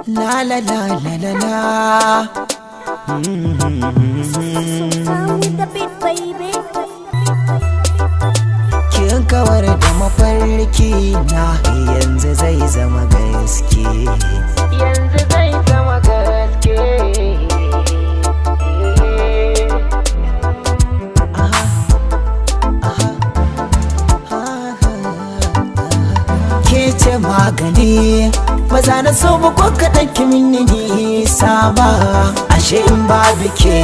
La la la la la la. Kin kawar da mafarki na yanzu zai zama gaske. Yanzu zai zama gaske. Ke ce magani maza na so ba ko kaɗan kimin nisa ba. Ashe in babu ke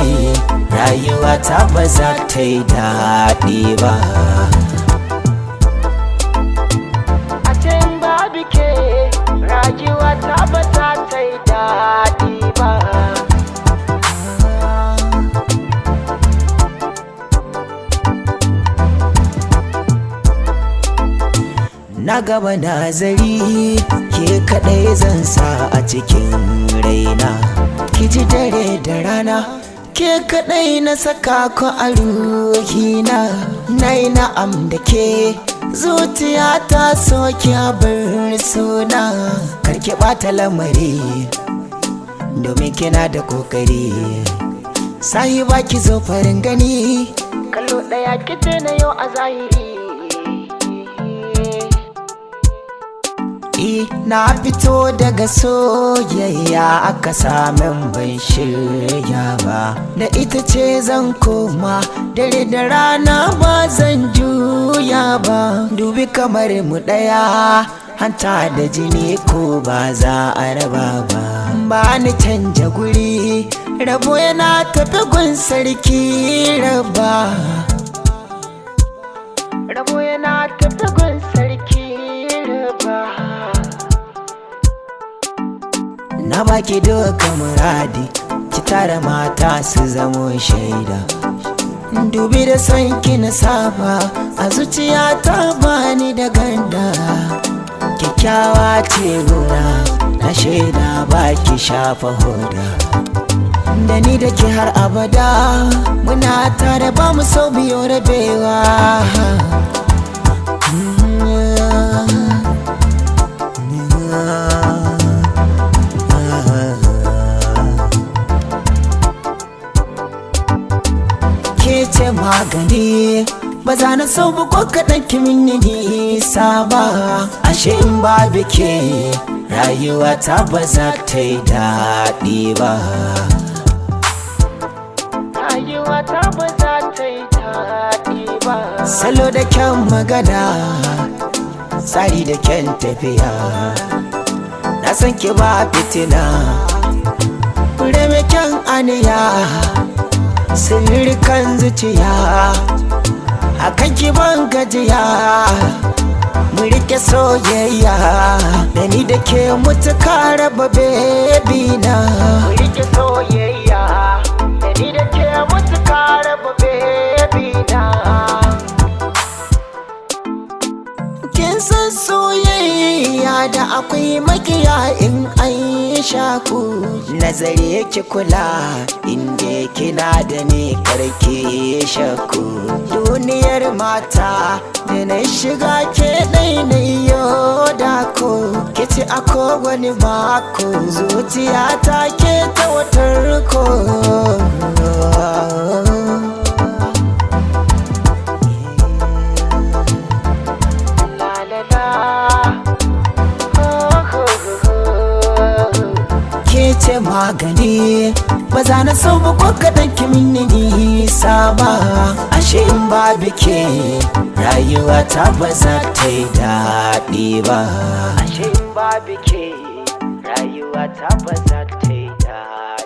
rayuwa ta ba za ta yi daɗi ba. Ashe in babu ke rayuwa ta ba za ta yi daɗi ba. Na gaba nazari ke kaɗai zan sa a cikin raina. Ki ji dare da rana ke kaɗai na saka ku a ruhina. Na yi na'am da ke zuciya ta soke bar suna. Karki ɓata lamari domin kina da kokari. Sahiba ki zo farin gani kallo ɗaya ki na yau a zahiri. Na fito daga soyayya aka samin ban shirya ba. Da ita ce zan koma dare da rana ba zan juya ba. Dubi kamar mu ɗaya hanta da jini ko ba za a raba ba. Ba ni canja guri rabo yana tafi gun sarki raba. Rabo yana tafi gun sarki raba. Na baki duka muradi ki tara mata su zamo shaida. Dubi da son ki na saba a zuciya ta bani da ganda. Kyakkyawa ce gona na shaida baki shafa hoda. Da ni da ke har abada muna tare ba mu sau biyo rabewa. Ce magani ba za na so ba ko kaɗan kimin nisa ba. Ashe in babu ke rayuwa ta ba za ta yi daɗi ba. Rayuwa ta ba za ta yi daɗi ba. Salo da kyan magana tsari da kyan tafiya. Na san ki ba fitina fure mai kyan aniya. Sirrikan zuciya akan ki ban gajiya. Mu rike soyayya da ni da ke mutuka raba baby na. Mu rike soyayya da ni da ke mutuka raba baby na. Kin san soyayya da akwai makiya in an shaku. Nazari yake kula inda kina da ni karki shakku. Duniyar mata da na shiga ke ɗai na yoda ko. Ke ci a kowane mako zuciya ta ke ta watar ko. Ce magani ba za na so ba ko kaɗan kimin nisa ba. Ashe in babu ke rayuwa ta ba za ta yi daɗi ba. Ashe in babu ke rayuwa ta ba za ta yi daɗi.